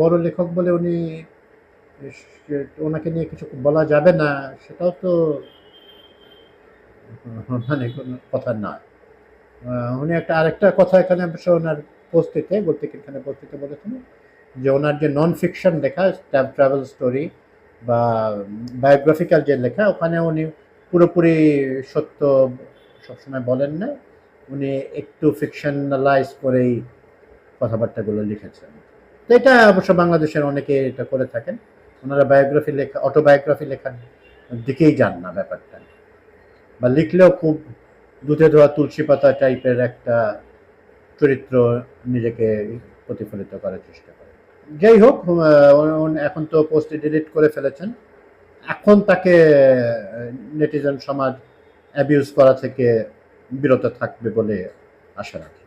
বড় লেখক বলে উনি ওনাকে নিয়ে কিছু বলা যাবে না, সেটাও তো মানে কোনো কথা না। উনি আরেকটা কথা এখানে অবশ্য ওনার গল্পিকের পোস্টটিতে বলেছেন যে ওনার যে নন ফিকশন লেখা, ট্রাভেল স্টোরি বা বায়োগ্রাফিক্যাল যে লেখা, ওখানে উনি পুরোপুরি সত্য সবসময় বলেন না, উনি একটু ফিকশনালাইজ করেই কথাবার্তাগুলো লিখেছেন। তো এটা অবশ্য বাংলাদেশের অনেকে এটা করে থাকেন, ওনারা অটোবায়োগ্রাফি লেখার দিকেই যান না ব্যাপারটা, বা লিখলেও খুব দুধে ধোয়া তুলসী পাতা টাইপের একটা চরিত্র নিজেকে প্রতিফলিত করার চেষ্টা করে। যাই হোক, এখন তো পোস্টে ডিলিট করে ফেলেছেন, এখন তাকে নেটিজেন সমাজ অ্যাবিউজ করা থেকে বিরত থাকবে বলে আশা রাখি।